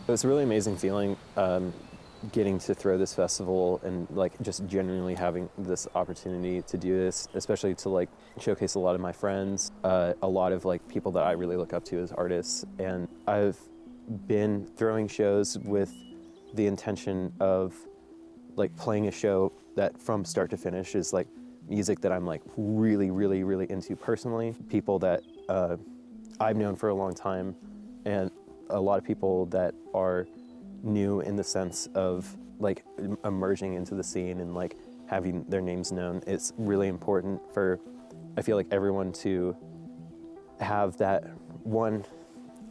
It's a really amazing feeling getting to throw this festival and like just genuinely having this opportunity to do this, especially to like showcase a lot of my friends, a lot of like people that I really look up to as artists. And I've been throwing shows with the intention of like playing a show that from start to finish is like music that I'm like really, really, really into personally, people that I've known for a long time, and a lot of people that are new in the sense of like emerging into the scene and like having their names known. It's really important for, I feel like, everyone to have that one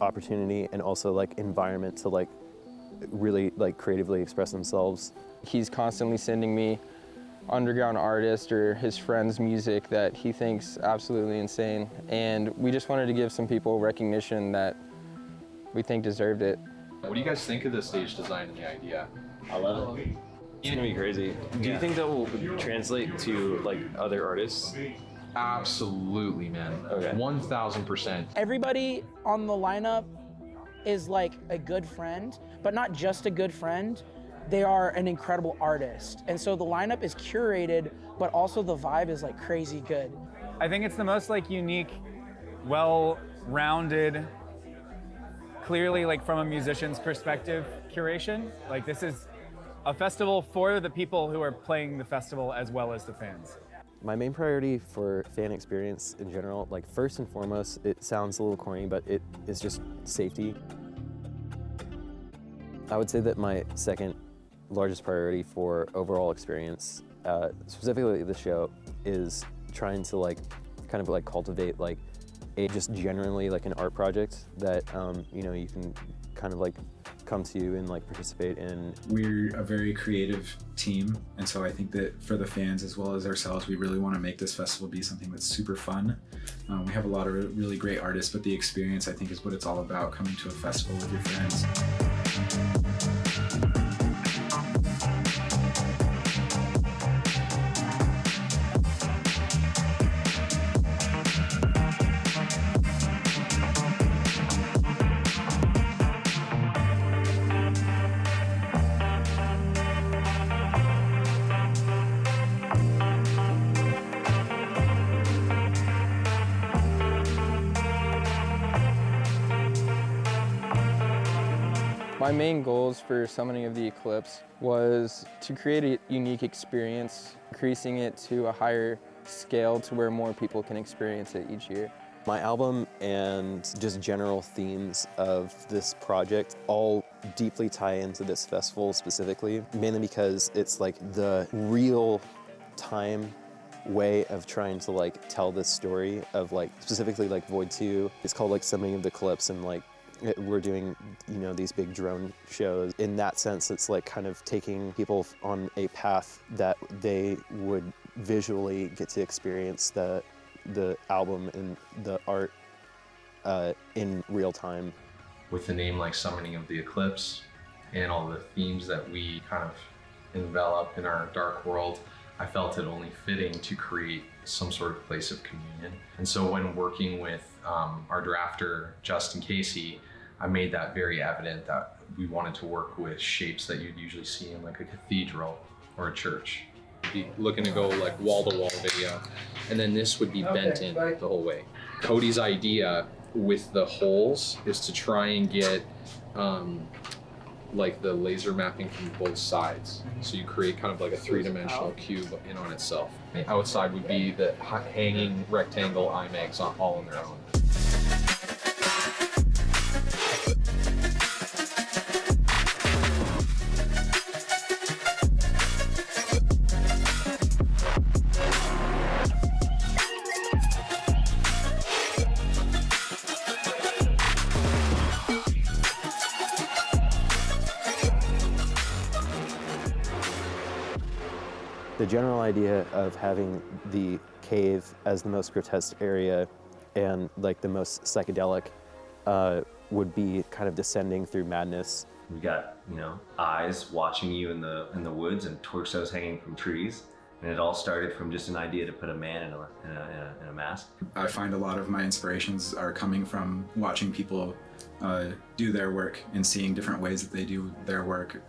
opportunity and also like environment to like really like creatively express themselves. He's constantly sending me underground artists or his friends' music that he thinks absolutely insane, and we just wanted to give some people recognition that we think deserved it. What do you guys think of the stage design and the idea? I love it. It's gonna be crazy. Do you think that will translate to like other artists? Absolutely, man. Okay. 1000%. Everybody on the lineup is like a good friend, but not just a good friend. They are an incredible artist. And so the lineup is curated, but also the vibe is like crazy good. I think it's the most like unique, well-rounded, clearly like from a musician's perspective curation. Like this is a festival for the people who are playing the festival as well as the fans. My main priority for fan experience in general, like first and foremost, it sounds a little corny, but it is just safety. I would say that my second largest priority for overall experience, specifically the show, is trying to like kind of like cultivate like a just generally like an art project that you know, you can kind of like come to and like participate in. We're a very creative team, and so I think that for the fans as well as ourselves, we really want to make this festival be something that's super fun. We have a lot of really great artists, but the experience, I think, is what it's all about, coming to a festival with your friends. My main goals for summoning of the Eclipse was to create a unique experience, increasing it to a higher scale to where more people can experience it each year. My album and just general themes of this project all deeply tie into this festival specifically, mainly because it's like the real time way of trying to like tell this story of like specifically like Voyd 2. It's called like Summoning of the Eclipse, and like we're doing, you know, these big drone shows. In that sense, it's like kind of taking people on a path that they would visually get to experience the album and the art in real time. With the name like Summoning of the Eclipse and all the themes that we kind of envelop in our dark world, I felt it only fitting to create some sort of place of communion. And so when working with our drafter, Justin Casey, I made that very evident that we wanted to work with shapes that you'd usually see in like a cathedral or a church. be looking to go like wall-to-wall video. And then this would be bent in the whole way. Cody's idea with the holes is to try and get like the laser mapping from both sides. So you create kind of like a three-dimensional cube in on itself. The outside would be the hanging rectangle IMAX all on their own. The general idea of having the cave as the most grotesque area and like the most psychedelic would be kind of descending through madness. We've got, eyes watching you in the woods and torsos hanging from trees. And it all started from just an idea to put a man in a mask. I find a lot of my inspirations are coming from watching people do their work and seeing different ways that they do their work.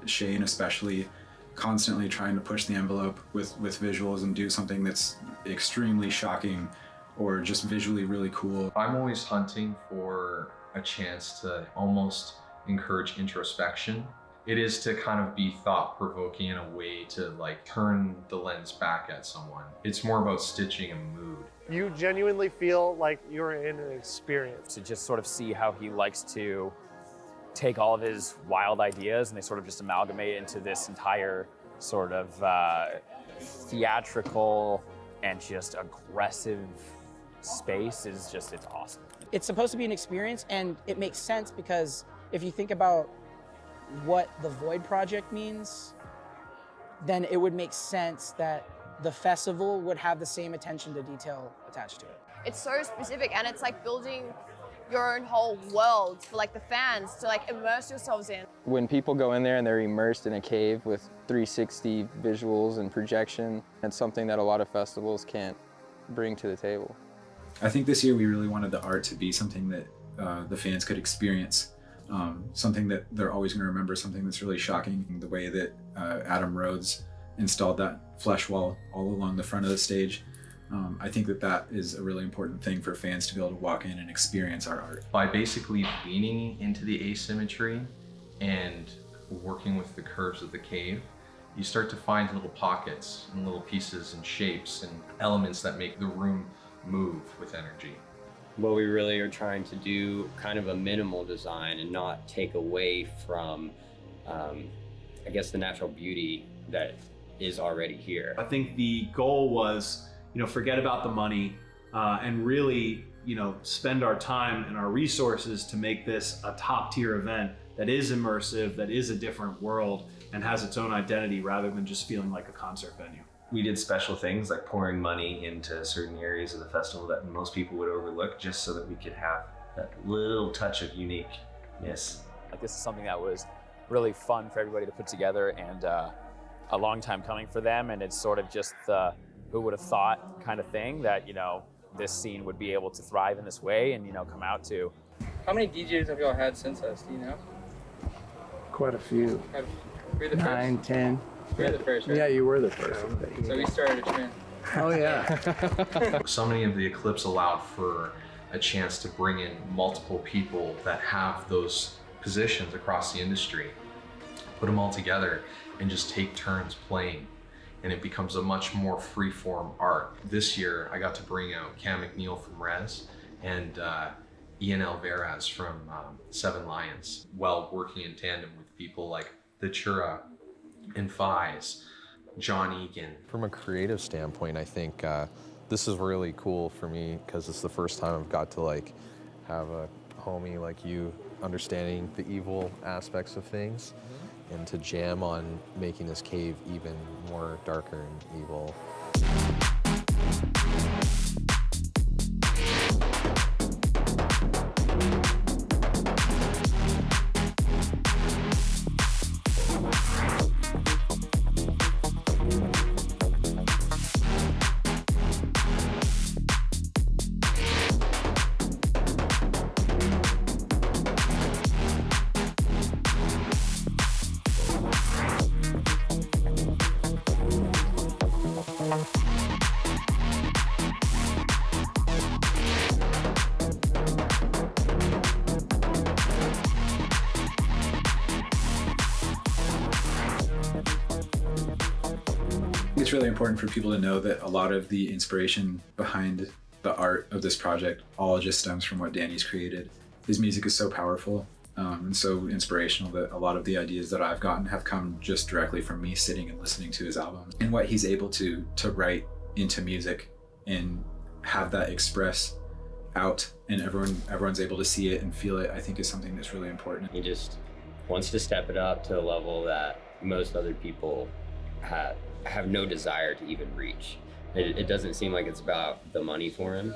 Shane especially, constantly trying to push the envelope with visuals and do something that's extremely shocking or just visually really cool. I'm always hunting for a chance to almost encourage introspection. It is to kind of be thought-provoking in a way to like turn the lens back at someone. It's more about stitching a mood. You genuinely feel like you're in an experience. To just sort of see how he likes to take all of his wild ideas and they sort of just amalgamate into this entire sort of theatrical and just aggressive space is just, it's awesome. It's supposed to be an experience, and it makes sense because if you think about what the Voyd project means, then it would make sense that the festival would have the same attention to detail attached to it. It's so specific, and it's like building your own whole world for like the fans to like immerse yourselves in. When people go in there and they're immersed in a cave with 360 visuals and projection, it's something that a lot of festivals can't bring to the table. I think this year we really wanted the art to be something that the fans could experience, something that they're always going to remember, something that's really shocking. The way that Adam Rhodes installed that flesh wall all along the front of the stage. I think that is a really important thing for fans to be able to walk in and experience our art. By basically leaning into the asymmetry and working with the curves of the cave, you start to find little pockets and little pieces and shapes and elements that make the room move with energy. What we really are trying to do, kind of a minimal design and not take away from, I guess, the natural beauty that is already here. I think the goal was, forget about the money and really, spend our time and our resources to make this a top tier event that is immersive, that is a different world and has its own identity rather than just feeling like a concert venue. We did special things like pouring money into certain areas of the festival that most people would overlook just so that we could have that little touch of uniqueness. Like this is something that was really fun for everybody to put together and a long time coming for them, and it's sort of just the who would have thought kind of thing that, this scene would be able to thrive in this way and, come out to. How many DJs have y'all had since us, do you know? Quite a few. We're the 9, 10. We're the first, right? Yeah, you were the first. So we started a trend. Oh yeah. So many of the Eclipse allowed for a chance to bring in multiple people that have those positions across the industry, put them all together and just take turns playing. And it becomes a much more free-form art. This year, I got to bring out Cam McNeil from Rez and Ian Alvarez from Seven Lions, while working in tandem with people like The Chura and Fies, John Egan. From a creative standpoint, I think this is really cool for me because it's the first time I've got to have a homie like you understanding the evil aspects of things. And to jam on making this cave even more darker and evil. It's really important for people to know that a lot of the inspiration behind the art of this project all just stems from what Danny's created. His music is so powerful and so inspirational that a lot of the ideas that I've gotten have come just directly from me sitting and listening to his albums. And what he's able to write into music and have that express out and everyone's able to see it and feel it, I think is something that's really important. He just wants to step it up to a level that most other people have no desire to even reach. It doesn't seem like it's about the money for him,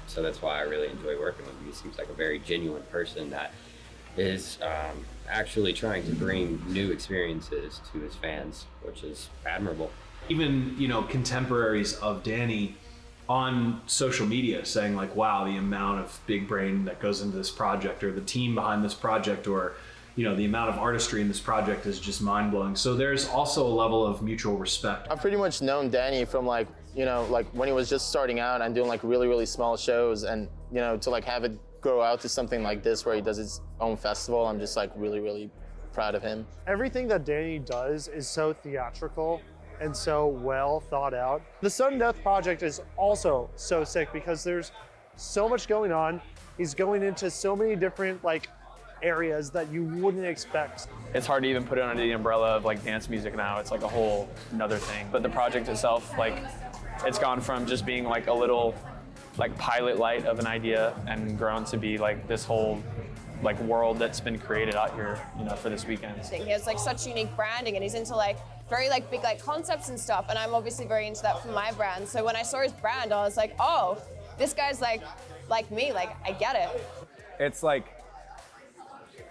so that's why I really enjoy working with him. He seems like a very genuine person that is actually trying to bring new experiences to his fans, which is admirable. Even, you know, contemporaries of Danny on social media saying like, wow, the amount of big brain that goes into this project, or the team behind this project, or you know, the amount of artistry in this project is just mind-blowing. So there's also a level of mutual respect. I've pretty much known Danny from like, you know, like when he was just starting out and doing like really, really small shows, and, you know, to like have it grow out to something like this where he does his own festival, I'm just like really, really proud of him. Everything that Danny does is so theatrical and so well thought out. The Sudden Death project is also so sick because there's so much going on. He's going into so many different like areas that you wouldn't expect. It's hard to even put it under the umbrella of like dance music now. It's like a whole another thing. But the project itself, like, it's gone from just being like a little like pilot light of an idea and grown to be like this whole like world that's been created out here, you know, for this weekend. He has like such unique branding, and he's into like very like big like concepts and stuff, and I'm obviously very into that for my brand. So when I saw his brand, I was like, oh, this guy's like me, like I get it. It's like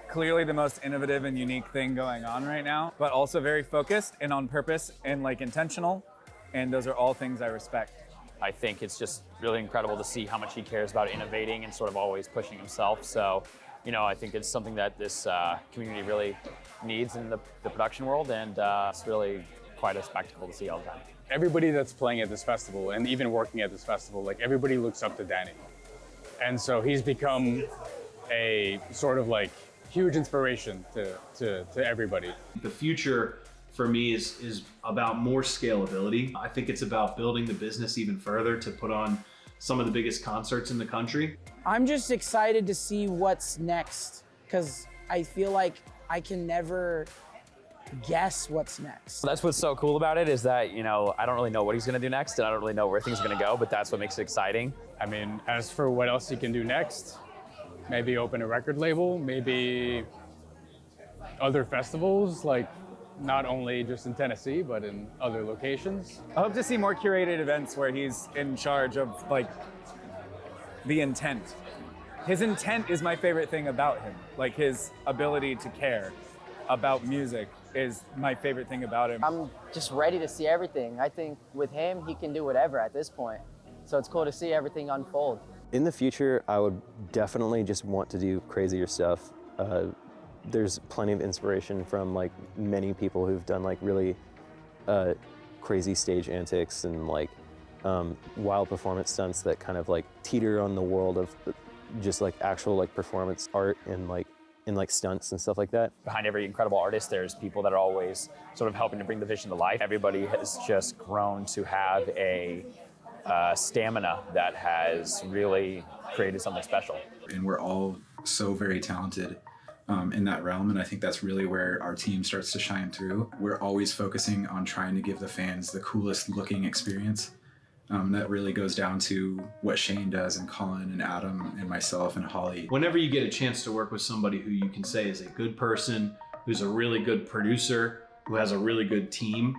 clearly the most innovative and unique thing going on right now, but also very focused and on purpose and like intentional. And those are all things I respect. I think it's just really incredible to see how much he cares about innovating and sort of always pushing himself. So, you know, I think it's something that this community really needs in the production world, and it's really quite a spectacle to see all the time. Everybody that's playing at this festival and even working at this festival, like everybody looks up to Danny. And so he's become a sort of like huge inspiration to everybody. The future for me is about more scalability. I think it's about building the business even further to put on some of the biggest concerts in the country. I'm just excited to see what's next, because I feel like I can never guess what's next. That's what's so cool about it, is that, you know, I don't really know what he's gonna do next, and I don't really know where things are gonna go, but that's what makes it exciting. I mean, as for what else he can do next, maybe open a record label, maybe other festivals, like not only just in Tennessee, but in other locations. I hope to see more curated events where he's in charge of like the intent. His intent is my favorite thing about him. Like his ability to care about music is my favorite thing about him. I'm just ready to see everything. I think with him, he can do whatever at this point. So it's cool to see everything unfold. In the future, I would definitely just want to do crazier stuff. There's plenty of inspiration from like many people who've done like really crazy stage antics and like wild performance stunts that kind of like teeter on the world of just like actual like performance art and like in like stunts and stuff like that. Behind every incredible artist, there's people that are always sort of helping to bring the vision to life. Everybody has just grown to have a stamina that has really created something special. And we're all so very talented in that realm, and I think that's really where our team starts to shine through. We're always focusing on trying to give the fans the coolest looking experience. That really goes down to what Shane does, and Colin and Adam and myself and Holly. Whenever you get a chance to work with somebody who you can say is a good person, who's a really good producer, who has a really good team,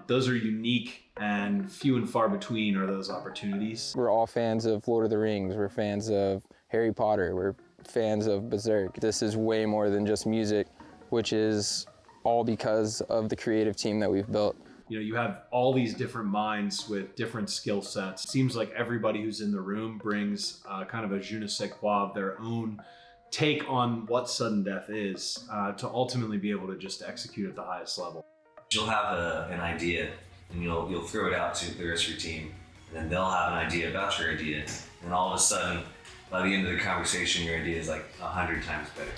those are unique, and few and far between are those opportunities. We're all fans of Lord of the Rings. We're fans of Harry Potter. We're fans of Berserk. This is way more than just music, which is all because of the creative team that we've built. You know, you have all these different minds with different skill sets. It seems like everybody who's in the room brings kind of a je ne sais quoi of their own take on what sudden death is to ultimately be able to just execute at the highest level. You'll have an idea and you'll throw it out to the rest of your team, and then they'll have an idea about your idea, and all of a sudden, by the end of the conversation, your idea is like 100 times better.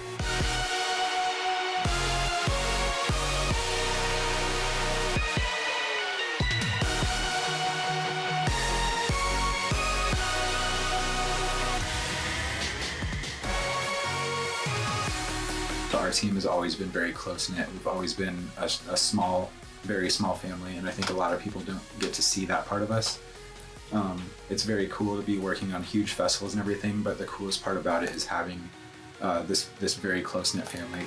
Our team has always been very close-knit. We've always been a small, very small family, and I think a lot of people don't get to see that part of us. It's very cool to be working on huge festivals and everything, but the coolest part about it is having this very close-knit family.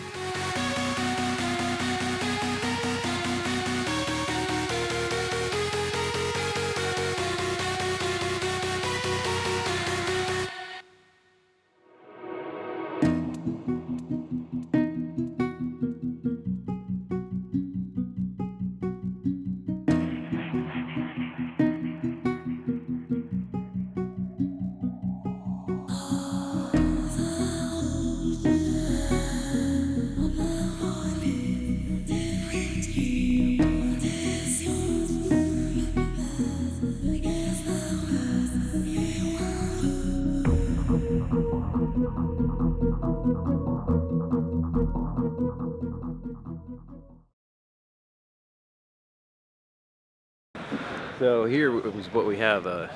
So here was what we have, a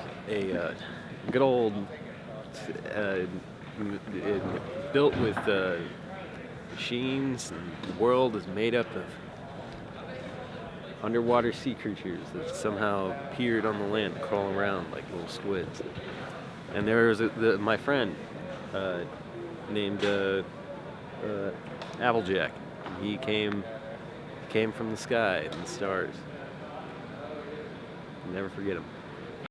good old, built with machines, and the world is made up of underwater sea creatures that somehow appeared on the land, crawl around like little squids. And there was my friend named Applejack. He came from the sky and the stars. Never forget him.